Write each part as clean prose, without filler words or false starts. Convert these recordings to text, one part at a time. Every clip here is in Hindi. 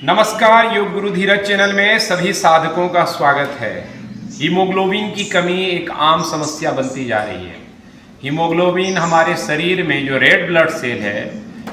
नमस्कार, योग गुरु धीरज चैनल में सभी साधकों का स्वागत है। हीमोग्लोबिन की कमी एक आम समस्या बनती जा रही है। हीमोग्लोबिन हमारे शरीर में जो रेड ब्लड सेल है,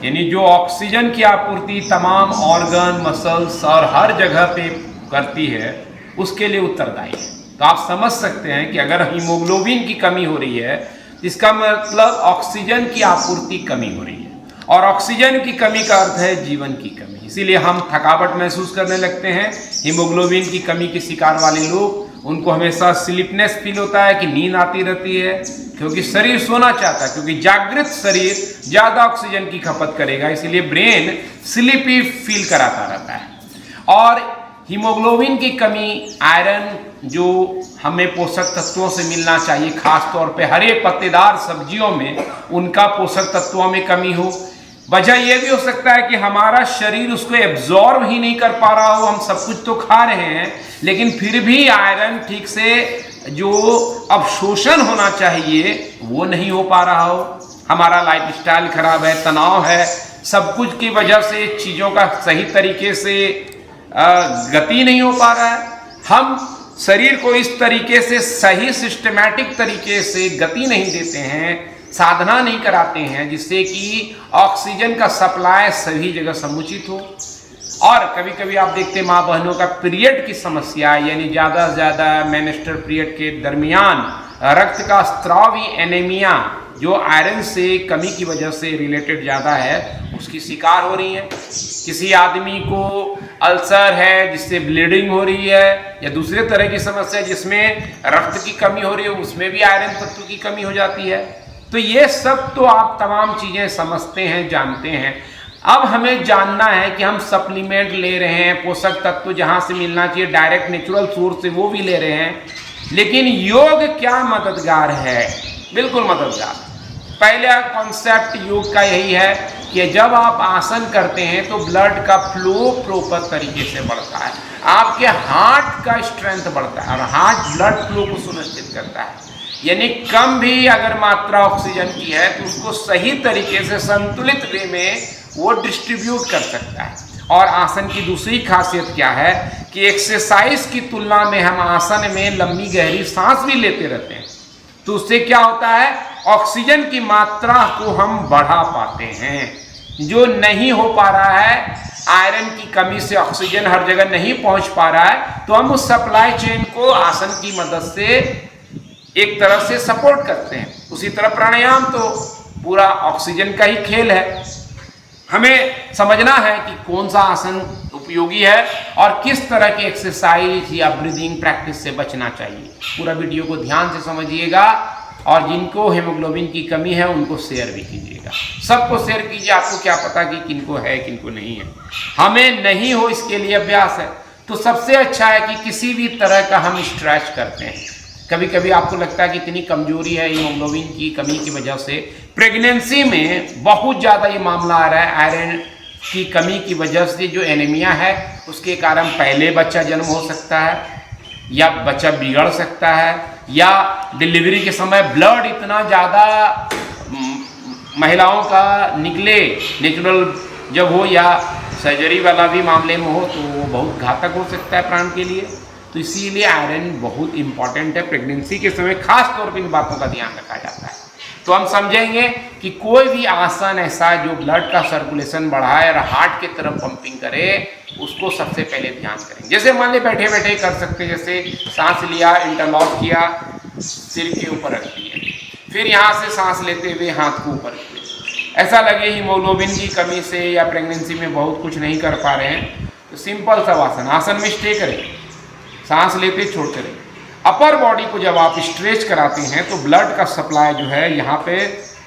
यानी जो ऑक्सीजन की आपूर्ति तमाम ऑर्गन, मसल्स और हर जगह पे करती है, उसके लिए उत्तरदायी है। तो आप समझ सकते हैं कि अगर हीमोग्लोबिन की कमी हो रही है, इसका मतलब ऑक्सीजन की आपूर्ति कमी हो रही है, और ऑक्सीजन की कमी का अर्थ है जीवन की कमी। इसीलिए हम थकावट महसूस करने लगते हैं। हीमोग्लोबिन की कमी के शिकार वाले लोग, उनको हमेशा स्लीपनेस फील होता है कि नींद आती रहती है, क्योंकि शरीर सोना चाहता है, क्योंकि जागृत शरीर ज्यादा ऑक्सीजन की खपत करेगा, इसीलिए ब्रेन स्लीपी फील कराता रहता है। और हीमोग्लोबिन की कमी, आयरन जो हमें पोषक तत्वों से मिलना चाहिए, खास तौर पे हरे पत्तेदार सब्जियों में उनका पोषक तत्वों में कमी हो। वजह यह भी हो सकता है कि हमारा शरीर उसको एब्जॉर्ब ही नहीं कर पा रहा हो। हम सब कुछ तो खा रहे हैं, लेकिन फिर भी आयरन ठीक से जो अवशोषण होना चाहिए वो नहीं हो पा रहा हो। हमारा लाइफस्टाइल खराब है, तनाव है, सब कुछ की वजह से चीज़ों का सही तरीके से गति नहीं हो पा रहा है। हम शरीर को इस तरीके से सही सिस्टमैटिक तरीके से गति नहीं देते हैं, साधना नहीं कराते हैं, जिससे कि ऑक्सीजन का सप्लाई सभी जगह समुचित हो। और कभी कभी आप देखते हैं माँ बहनों का पीरियड की समस्या, यानी ज़्यादा से ज़्यादा मेंस्ट्रुअल पीरियड के दरमियान रक्त का स्त्रावी एनीमिया, जो आयरन से कमी की वजह से रिलेटेड ज़्यादा है, उसकी शिकार हो रही है। किसी आदमी को अल्सर है जिससे ब्लीडिंग हो रही है, या दूसरे तरह की समस्या जिसमें रक्त की कमी हो रही है, उसमें भी आयरन तत्व की कमी हो जाती है। तो ये सब तो आप तमाम चीज़ें समझते हैं, जानते हैं। अब हमें जानना है कि हम सप्लीमेंट ले रहे हैं, पोषक तत्व जहाँ से मिलना चाहिए डायरेक्ट नेचुरल सोर्स से वो भी ले रहे हैं, लेकिन योग क्या मददगार है? बिल्कुल मददगार। पहला कॉन्सेप्ट योग का यही है कि जब आप आसन करते हैं तो ब्लड का फ्लो प्रॉपर तरीके से बढ़ता है, आपके हार्ट का स्ट्रेंथ बढ़ता है, और हार्ट ब्लड फ्लो को सुनिश्चित करता है। यानी कम भी अगर मात्रा ऑक्सीजन की है तो उसको सही तरीके से संतुलित वे में वो डिस्ट्रीब्यूट कर सकता है। और आसन की दूसरी खासियत क्या है कि एक्सरसाइज की तुलना में हम आसन में लंबी गहरी सांस भी लेते रहते हैं, तो उससे क्या होता है, ऑक्सीजन की मात्रा को हम बढ़ा पाते हैं। जो नहीं हो पा रहा है, आयरन की कमी से ऑक्सीजन हर जगह नहीं पहुंच पा रहा है, तो हम उस सप्लाई चेन को आसन की मदद से एक तरह से सपोर्ट करते हैं। उसी तरह प्राणायाम तो पूरा ऑक्सीजन का ही खेल है। हमें समझना है कि कौन सा आसन उपयोगी है और किस तरह की एक्सरसाइज या ब्रीदिंग प्रैक्टिस से बचना चाहिए। पूरा वीडियो को ध्यान से समझिएगा, और जिनको हेमोग्लोबिन की कमी है उनको शेयर भी कीजिएगा। सबको शेयर कीजिए, आपको क्या पता कि किनको है किनको नहीं है। हमें नहीं हो इसके लिए अभ्यास है। तो सबसे अच्छा है कि किसी भी तरह का हम स्ट्रेच करते हैं। कभी कभी आपको लगता है कि इतनी कमजोरी है हीमोग्लोबिन की कमी की वजह से, प्रेगनेंसी में बहुत ज़्यादा ये मामला आ रहा है। आयरन की कमी की वजह से जो एनीमिया है, उसके कारण पहले बच्चा जन्म हो सकता है, या बच्चा बिगड़ सकता है, या डिलीवरी के समय ब्लड इतना ज़्यादा महिलाओं का निकले, नेचुरल जब हो या सर्जरी वाला भी मामले में हो, तो वो बहुत घातक हो सकता है प्राण के लिए। तो इसीलिए आयरन बहुत इंपॉर्टेंट है। प्रेगनेंसी के समय खास तौर पर इन बातों का ध्यान रखा जाता है। तो हम समझेंगे कि कोई भी आसन ऐसा जो ब्लड का सर्कुलेशन बढ़ाए और हार्ट की तरफ पंपिंग करे, उसको सबसे पहले ध्यान करें। जैसे मान ली बैठे बैठे कर सकते हैं, जैसे सांस लिया, इंटरलॉक किया, सिर के ऊपर रख दिए, फिर यहाँ से सांस लेते हुए हाथ को ऊपर किए। ऐसा लगे हीमोग्लोबिन की कमी से या प्रेगनेंसी में बहुत कुछ नहीं कर पा रहे हैं, तो सिंपल सा आसन में स्टे करें, सांस लेते छोड़ते रहिए। अपर बॉडी को जब आप स्ट्रेच कराते हैं तो ब्लड का सप्लाई जो है यहाँ पे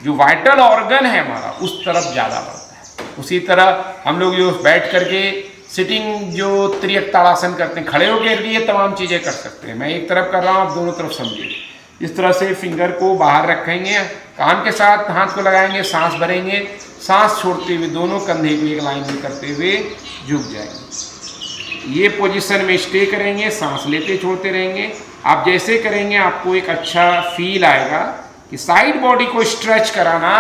जो वाइटल ऑर्गन है हमारा, उस तरफ ज़्यादा बढ़ता है। उसी तरह हम लोग जो बैठ करके सिटिंग जो त्रियक ताड़ासन करते हैं, खड़े होकर ये तमाम चीज़ें कर सकते हैं। मैं एक तरफ कर रहा हूँ, आप दोनों तरफ समझिए। इस तरह से फिंगर को बाहर रखेंगे, कान के साथ हाथ को लगाएंगे, सांस भरेंगे, सांस छोड़ते हुए दोनों कंधे को एक लाइन में करते हुए झुक जाएंगे। ये पोजीशन में स्टे करेंगे, सांस लेते छोड़ते रहेंगे। आप जैसे करेंगे आपको एक अच्छा फील आएगा कि साइड बॉडी को स्ट्रेच कराना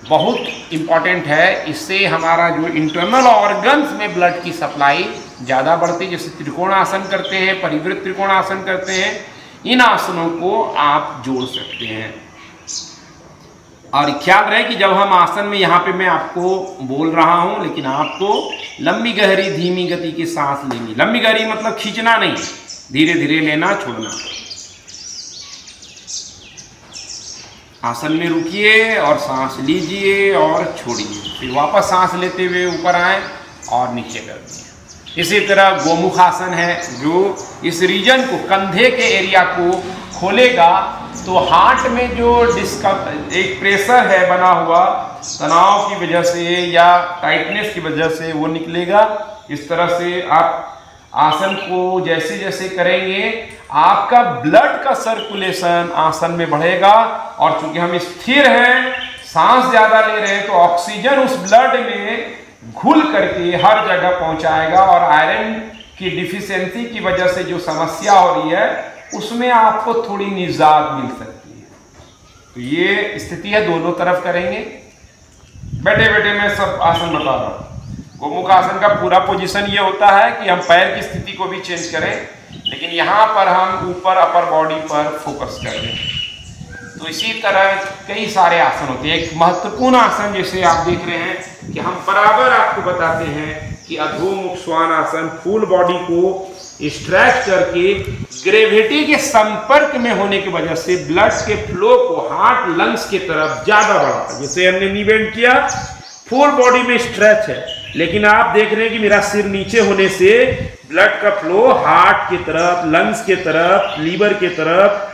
बहुत इम्पॉर्टेंट है। इससे हमारा जो इंटरनल ऑर्गन्स में ब्लड की सप्लाई ज़्यादा बढ़ती है। जैसे त्रिकोण आसन करते हैं, परिवृत्त त्रिकोण आसन करते हैं, इन आसनों को आप जोड़ सकते हैं। और ख्याल रहे कि जब हम आसन में, यहाँ पे मैं आपको बोल रहा हूँ, लेकिन आपको लंबी गहरी धीमी गति की सांस लेनी। लंबी गहरी मतलब खींचना नहीं, धीरे धीरे लेना, छोड़ना। आसन में रुकिए और सांस लीजिए और छोड़िए, फिर वापस सांस लेते हुए ऊपर आए और नीचे कर दिए। इसी तरह गोमुख आसन है, जो इस रीजन को, कंधे के एरिया को खोलेगा, तो हार्ट में जो एक प्रेशर है बना हुआ, तनाव की वजह से या टाइटनेस की वजह से वो निकलेगा। इस तरह से आप आसन को जैसे जैसे करेंगे, आपका ब्लड का सर्कुलेशन आसन में बढ़ेगा। और चूंकि हम स्थिर हैं, सांस ज्यादा ले रहे हैं, तो ऑक्सीजन उस ब्लड में घुल करके हर जगह पहुंचाएगा और आयरन की डिफिशियंसी की वजह से जो समस्या हो रही है, उसमें आपको थोड़ी निजात मिल सकती है। तो ये स्थिति है, दोनों तरफ करेंगे। बैठे बैठे मैं सब आसन बता रहा हूँ। गोमुख आसन का पूरा पोजीशन ये होता है कि हम पैर की स्थिति को भी चेंज करें, लेकिन यहाँ पर हम ऊपर अपर बॉडी पर फोकस करें। तो इसी तरह कई सारे आसन होते हैं। एक महत्वपूर्ण आसन जैसे आप देख रहे हैं कि हम बराबर आपको बताते हैं कि अधोमुख श्वान आसन, फुल बॉडी को स्ट्रेच करके ग्रेविटी के संपर्क में होने की वजह से ब्लड के फ्लो को हार्ट लंग्स की तरफ ज्यादा बढ़ाता है। जैसे हमने नी बेंड किया, फुल बॉडी में स्ट्रेच है, लेकिन आप देख रहे हैं कि मेरा सिर नीचे होने से ब्लड का फ्लो हार्ट की तरफ, लंग्स की तरफ, लीवर की तरफ,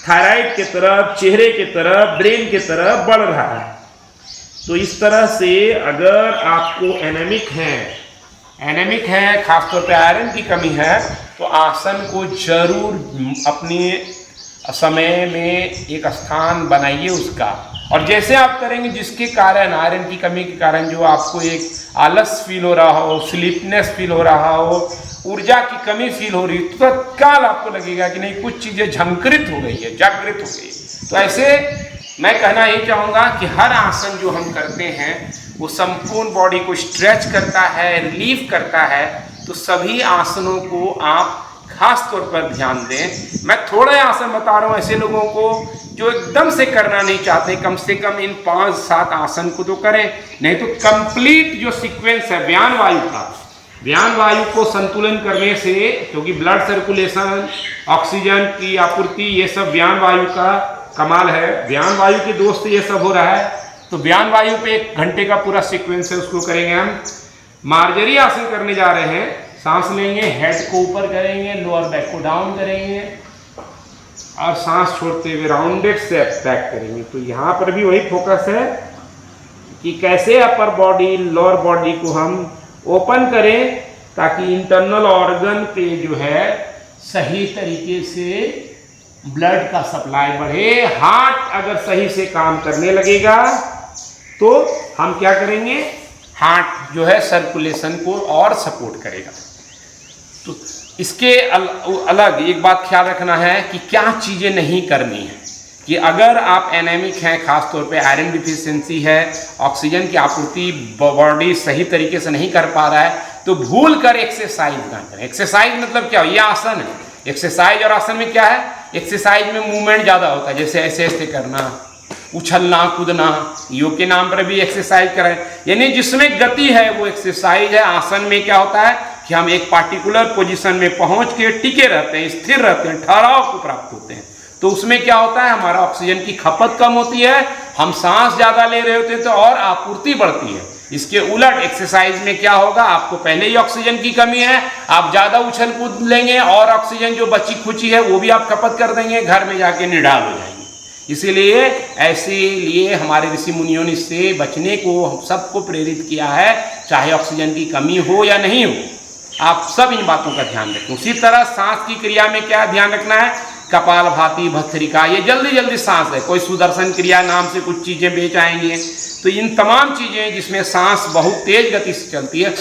थायराइड की तरफ, चेहरे की तरफ, ब्रेन की तरफ बढ़ रहा है। तो इस तरह से अगर आपको एनेमिक है, खासतौर पे आयरन की कमी है, तो आसन को जरूर अपने समय में एक स्थान बनाइए उसका। और जैसे आप करेंगे, जिसके कारण आयरन की कमी के कारण जो आपको एक आलस फील हो रहा हो, स्लीपनेस फील हो रहा हो, ऊर्जा की कमी फील हो रही, तो तत्काल आपको लगेगा कि नहीं, कुछ चीजें झंकृत हो गई है, जागृत हो गई। तो ऐसे मैं कहना यही चाहूँगा कि हर आसन जो हम करते हैं वो संपूर्ण बॉडी को स्ट्रेच करता है, रिलीफ करता है। तो सभी आसनों को आप खास तौर पर ध्यान दें। मैं थोड़े आसन बता रहा हूँ ऐसे लोगों को जो एकदम से करना नहीं चाहते, कम से कम इन 5-7 आसन को तो करें, नहीं तो कंप्लीट जो सीक्वेंस है व्यान वायु का, व्यान वायु को संतुलन करने से, क्योंकि ब्लड सर्कुलेशन, ऑक्सीजन की आपूर्ति, ये सब व्यान वायु का कमाल है। व्यान वायु के दोस्त ये सब हो रहा है। तो व्यान वायु पे 1 घंटे का पूरा सीक्वेंस है, उसको करेंगे हम। मार्जरी आसन करने जा रहे हैं। सांस लेंगे, हेड को ऊपर करेंगे, लोअर बैक को डाउन करेंगे और सांस छोड़ते हुए राउंडेड स्टेप बैक करेंगे। तो यहाँ पर भी वही फोकस है कि कैसे अपर बॉडी, लोअर बॉडी को हम ओपन करें, ताकि इंटरनल ऑर्गन पे जो है सही तरीके से ब्लड का सप्लाई बढ़े। हार्ट अगर सही से काम करने लगेगा तो हम क्या करेंगे, हार्ट जो है सर्कुलेशन को और सपोर्ट करेगा। तो इसके अलग एक बात ख्याल रखना है कि क्या चीज़ें नहीं करनी है। कि अगर आप एनेमिक हैं, खास तौर पे आयरन डिफिशियंसी है, ऑक्सीजन की आपूर्ति बॉडी सही तरीके से नहीं कर पा रहा है, तो भूल कर एक्सरसाइज ना करें। एक्सरसाइज मतलब क्या, ये आसन है। एक्सरसाइज और आसन में क्या है, एक्सरसाइज में मूवमेंट ज़्यादा होता है, जैसे ऐसे ऐसे करना, उछलना, कूदना, योग के नाम पर भी एक्सरसाइज करें, यानी जिसमें गति है वो एक्सरसाइज है। आसन में क्या होता है कि हम एक पार्टिकुलर पोजीशन में पहुंच के टिके रहते हैं, स्थिर रहते हैं, ठहराव को प्राप्त होते हैं। तो उसमें क्या होता है, हमारा ऑक्सीजन की खपत कम होती है, हम सांस ज़्यादा ले रहे होते हैं, तो और आपूर्ति बढ़ती है। इसके उलट एक्सरसाइज में क्या होगा, आपको पहले ही ऑक्सीजन की कमी है, आप ज़्यादा उछल कूद लेंगे और ऑक्सीजन जो बची खुची है वो भी आप खपत कर देंगे, घर में जाके निढाल हो जाएंगे। इसीलिए ऐसे हमारे ऋषि मुनियों ने इससे बचने को हम सबको प्रेरित किया है, चाहे ऑक्सीजन की कमी हो या नहीं हो, आप सब इन बातों का ध्यान रखें। उसी तरह सांस की क्रिया में क्या ध्यान रखना है, कपालभाति, भस्त्रिका, ये जल्दी जल्दी सांस है। कोई सुदर्शन क्रिया नाम से कुछ चीज़ें बेच आएंगे, तो इन तमाम चीज़ें जिसमें सांस बहुत तेज गति से चलती है,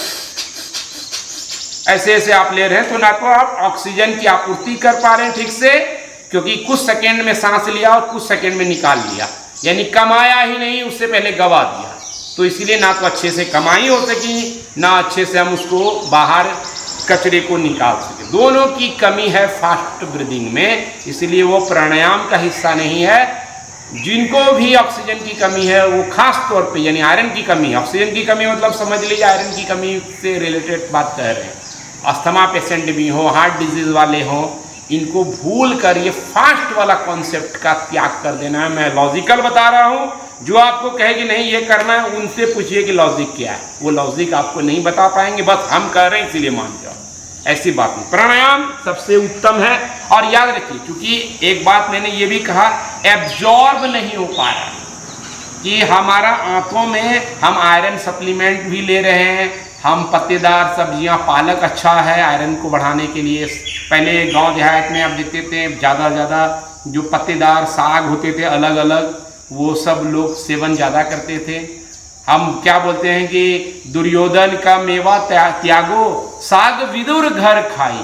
ऐसे ऐसे आप ले रहे हैं, तो ना तो आप ऑक्सीजन की आपूर्ति कर पा रहे हैं ठीक से, क्योंकि कुछ सेकेंड में सांस लिया और कुछ सेकेंड में निकाल लिया, यानी कमाया ही नहीं, उससे पहले गवा दिया। तो इसलिए ना तो अच्छे से कमाई हो सकी, ना अच्छे से हम उसको बाहर कचरे को निकाल सके। दोनों की कमी है फास्ट ब्रीदिंग में, इसलिए वो प्राणायाम का हिस्सा नहीं है। जिनको भी ऑक्सीजन की कमी है वो खास तौर पे, यानी आयरन की कमी, ऑक्सीजन की कमी मतलब समझ लीजिए आयरन की कमी से रिलेटेड बात कर रहे हैं, अस्थमा पेशेंट भी हो, हार्ट डिजीज वाले हो, इनको भूल कर ये फास्ट वाला कॉन्सेप्ट का त्याग कर देना है। मैं लॉजिकल बता रहा हूँ, जो आपको कहे कि नहीं ये करना है उनसे पूछिए कि लॉजिक क्या है, वो लॉजिक आपको नहीं बता पाएंगे, बस हम कह रहे हैं इसीलिए मान जाओ, ऐसी बात नहीं। प्राणायाम सबसे उत्तम है। और याद रखिए, क्योंकि एक बात मैंने ये भी कहा, एब्जॉर्ब नहीं हो पा रहा कि हमारा आंतों में हम आयरन सप्लीमेंट भी ले रहे हैं, हम पत्तेदार सब्जियां, पालक अच्छा है आयरन को बढ़ाने के लिए। पहले गांव देहात में आप देखते थे ज़्यादा जो पत्तेदार साग होते थे अलग अलग, वो सब लोग सेवन ज़्यादा करते थे। हम क्या बोलते हैं कि दुर्योधन का मेवा त्यागो, साग विदुर घर खाई,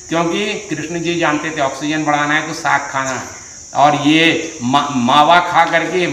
क्योंकि कृष्ण जी जानते थे ऑक्सीजन बढ़ाना है तो साग खाना है। और ये मावा खा करके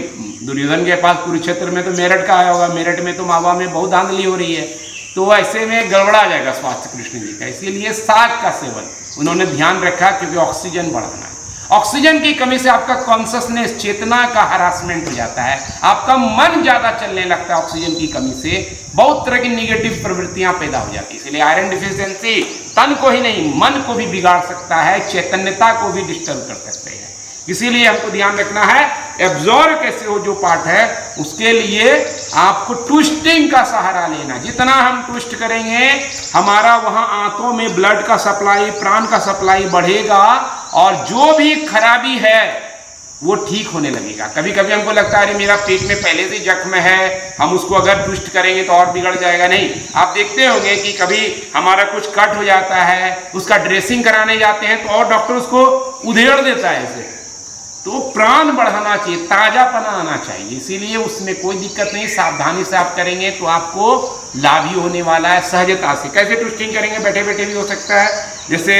दुर्योधन के पास कुरुक्षेत्र में तो मेरठ का आया होगा, मेरठ में तो मावा में बहुत धांधली हो रही है, तो ऐसे में गड़बड़ा जाएगा स्वास्थ्य कृष्ण जी का। इसीलिए साग का सेवन उन्होंने ध्यान रखा, क्योंकि ऑक्सीजन बढ़ाना है। ऑक्सीजन की कमी से आपका कॉन्शसनेस, चेतना का हरासमेंट हो जाता है, आपका मन ज़्यादा चलने लगता है। ऑक्सीजन की कमी से बहुत तरह की निगेटिव प्रवृत्तियां पैदा हो जाती है। इसलिए आयरन डिफिशियंसी तन को ही नहीं मन को भी बिगाड़ सकता है, चैतन्यता को भी डिस्टर्ब कर सकते हैं। इसीलिए हमको ध्यान रखना है एब्जॉर्ब कैसे हो जो पार्ट है, उसके लिए आपको ट्विस्टिंग का सहारा लेना। जितना हम ट्विस्ट करेंगे हमारा वहाँ आंतों में ब्लड का सप्लाई, प्राण का सप्लाई बढ़ेगा, और जो भी खराबी है वो ठीक होने लगेगा। कभी कभी हमको लगता है अरे मेरा पेट में पहले से जख्म है, हम उसको अगर ट्विस्ट करेंगे तो और बिगड़ जाएगा। नहीं, आप देखते होंगे कि कभी हमारा कुछ कट हो जाता है, उसका ड्रेसिंग कराने जाते हैं तो और डॉक्टर उसको उधेड़ देता है ऐसे। तो प्राण बढ़ाना चाहिए, ताजापना आना चाहिए, इसीलिए उसमें कोई दिक्कत नहीं। सावधानी से आप करेंगे तो आपको लाभ ही होने वाला है, सहजता से। कैसे ट्विस्टिंग करेंगे? बैठे बैठे भी हो सकता है। जैसे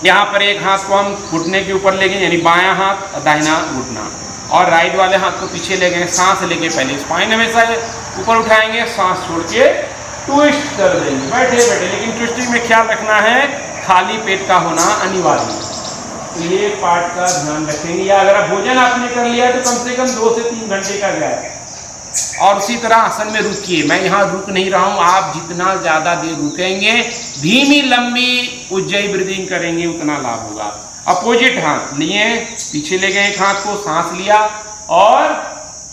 यहाँ पर एक हाथ को हम घुटने के ऊपर ले गए, यानी बायां हाथ दाहिना घुटना, और राइट वाले हाथ को पीछे ले गए, सांस लेके पहले स्पाइन हमेशा ऊपर उठाएंगे, सांस छोड़ के ट्विस्ट कर देंगे बैठे बैठे। लेकिन ट्विस्टिंग में ख्याल रखना है खाली पेट का होना अनिवार्य है, तो ये पार्ट का ध्यान रखेंगे। या अगर आप भोजन आपने कर लिया तो कम से कम 2 से 3 घंटे का गया, और उसी तरह आसन में रुकिए। मैं यहाँ रुक नहीं रहा हूँ, आप जितना ज़्यादा देर रुकेंगे, धीमी लंबी उज्जयी ब्रीदिंग करेंगे, उतना लाभ होगा। अपोजिट हाथ लिए, पीछे ले गए एक हाथ को, सांस लिया और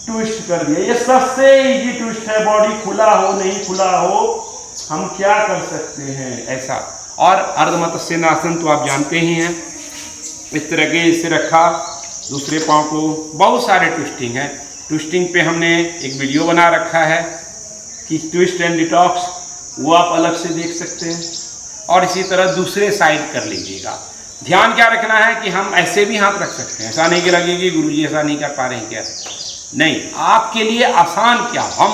ट्विस्ट कर दिया। ये सबसे इजी ट्विस्ट है, बॉडी खुला हो नहीं खुला हो, हम क्या कर सकते हैं ऐसा। और अर्धमत्स्येन्द्रासन तो आप जानते ही हैं, इस तरह के इसे रखा, दूसरे पाँव को, बहुत सारे ट्विस्टिंग है। ट्विस्टिंग पे हमने एक वीडियो बना रखा है कि ट्विस्ट एंड डिटॉक्स, वो आप अलग से देख सकते हैं। और इसी तरह दूसरे साइड कर लीजिएगा। ध्यान क्या रखना है कि हम ऐसे भी हाथ रख सकते हैं, ऐसा नहीं कि लगे कि गुरुजी ऐसा नहीं कर पा रहे हैं क्या, नहीं, आपके लिए आसान क्या, हम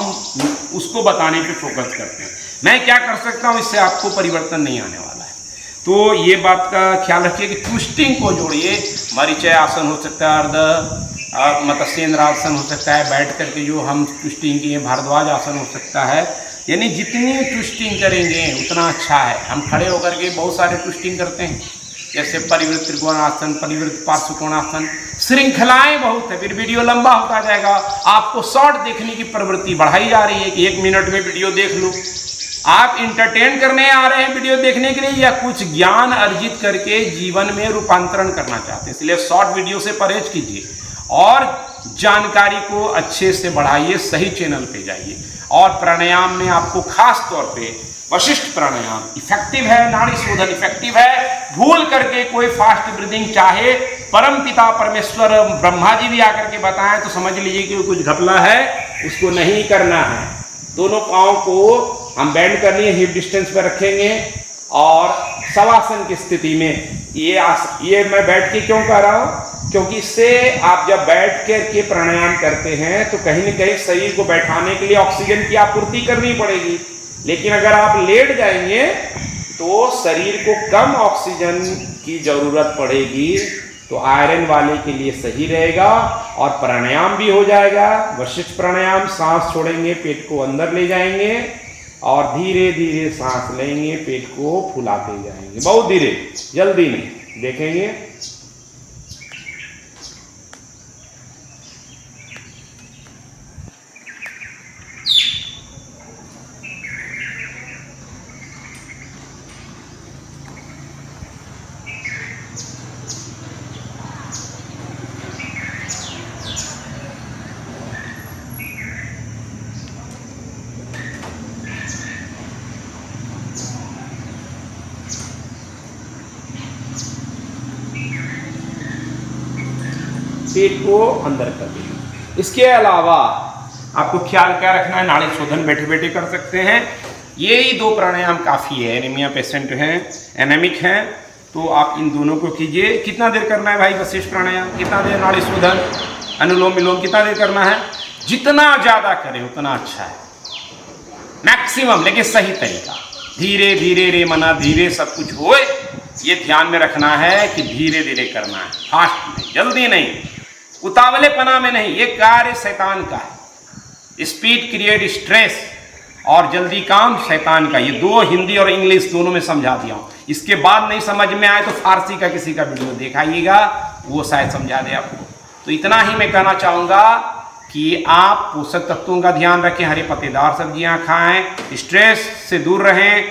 उसको बताने पे फोकस करते हैं। मैं क्या कर सकता हूँ, इससे आपको परिवर्तन नहीं आने वाला है। तो ये बात का ख्याल रखिए कि ट्विस्टिंग को जोड़िए। मरीचय आसन हो सकता है, अर्ध मत्स्येन्द्रासन हो सकता है, बैठ करके जो हम ट्विस्टिंग किए, भारद्वाज आसन हो सकता है। यानी जितनी ट्विस्टिंग करेंगे उतना अच्छा है। हम खड़े होकर के बहुत सारे ट्विस्टिंग करते हैं, जैसे परिवृत्त त्रिकोणासन, परिवृत्त पार्श्वकोणासन, श्रृंखलाएं बहुत है, फिर वीडियो लंबा होता जाएगा। आपको शॉर्ट देखने की प्रवृत्ति बढ़ाई जा रही है कि 1 मिनट में वीडियो देख लो। आप इंटरटेन करने आ रहे हैं वीडियो देखने के लिए, या कुछ ज्ञान अर्जित करके जीवन में रूपांतरण करना चाहते हैं, इसलिए शॉर्ट वीडियो से परहेज कीजिए और जानकारी को अच्छे से बढ़ाइए, सही चैनल पे जाइए। और प्राणायाम में आपको खास तौर पे वशिष्ठ प्राणायाम इफेक्टिव है, नाड़ी शोधन इफेक्टिव है। भूल करके कोई फास्ट ब्रीदिंग, चाहे परम पिता परमेश्वर ब्रह्मा जी भी आकर के बताएं तो समझ लीजिए कि कुछ घपला है, उसको नहीं करना है। दोनों पाँव को हम बेंड करनी है, हिप डिस्टेंस पर रखेंगे, और शवासन की स्थिति में ये मैं बैठ के क्यों कर रहा हूँ, क्योंकि इससे आप जब बैठ करके प्राणायाम करते हैं तो कहीं न कहीं शरीर को बैठाने के लिए ऑक्सीजन की आपूर्ति करनी पड़ेगी। लेकिन अगर आप लेट जाएंगे तो शरीर को कम ऑक्सीजन की जरूरत पड़ेगी, तो आयरन वाले के लिए सही रहेगा और प्राणायाम भी हो जाएगा। वशिष्ठ प्राणायाम, सांस छोड़ेंगे, पेट को अंदर ले जाएंगे और धीरे धीरे सांस लेंगे, पेट को फुलाते जाएंगे, बहुत धीरे, जल्दी नहीं, देखेंगे। पेट को अंदर कर देंगे। इसके अलावा आपको ख्याल क्या रखना है, नाड़ी शोधन बैठे बैठे कर सकते हैं। ये ही 2 प्राणायाम काफ़ी है। एनीमिया पेशेंट हैं, एनेमिक हैं, तो आप इन दोनों को कीजिए। कितना देर करना है भाई वशिष्ठ प्राणायाम, कितना देर नाड़ी शोधन, अनुलोम विलोम कितना देर करना है? जितना ज़्यादा करें उतना अच्छा है, मैक्सिमम, लेकिन सही तरीका, धीरे धीरे रे मना धीरे सब कुछ होए, ये ध्यान में रखना है कि धीरे धीरे करना है, फास्ट नहीं, जल्दी नहीं, उतावलेपना में नहीं। ये कार्य शैतान का है। स्पीड क्रिएट स्ट्रेस और जल्दी काम शैतान का। ये 2 हिंदी और इंग्लिश दोनों में समझा दिया हूँ। इसके बाद नहीं समझ में आए तो फारसी का किसी का वीडियो दिखाइएगा, वो शायद समझा दे आपको। तो इतना ही मैं कहना चाहूँगा कि आप पोषक तत्वों का ध्यान रखें, हरे पत्तेदार सब्जियां खाएं, स्ट्रेस से दूर रहें,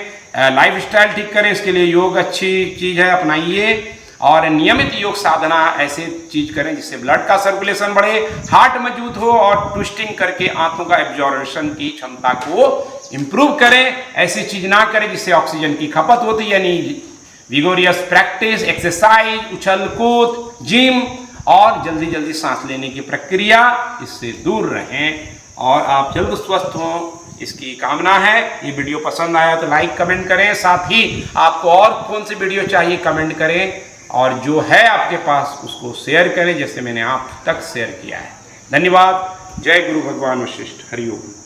लाइफस्टाइल ठीक करें। इसके लिए योग अच्छी चीज़ है, अपनाइए। और नियमित योग साधना ऐसे चीज करें जिससे ब्लड का सर्कुलेशन बढ़े, हार्ट मजबूत हो और ट्विस्टिंग करके आंतों का एब्जॉर्प्शन की क्षमता को इम्प्रूव करें। ऐसी चीज ना करें जिससे ऑक्सीजन की खपत होती, यानी विगोरियस प्रैक्टिस, एक्सरसाइज, उछल कूद, जिम और जल्दी जल्दी सांस लेने की प्रक्रिया, इससे दूर रहें और आप जल्द स्वस्थ हों, इसकी कामना है। ये वीडियो पसंद आया तो लाइक कमेंट करें, साथ ही आपको और कौन सी वीडियो चाहिए कमेंट करें, और जो है आपके पास उसको शेयर करें जैसे मैंने आप तक शेयर किया है। धन्यवाद। जय गुरु भगवान वशिष्ठ। हरिओम।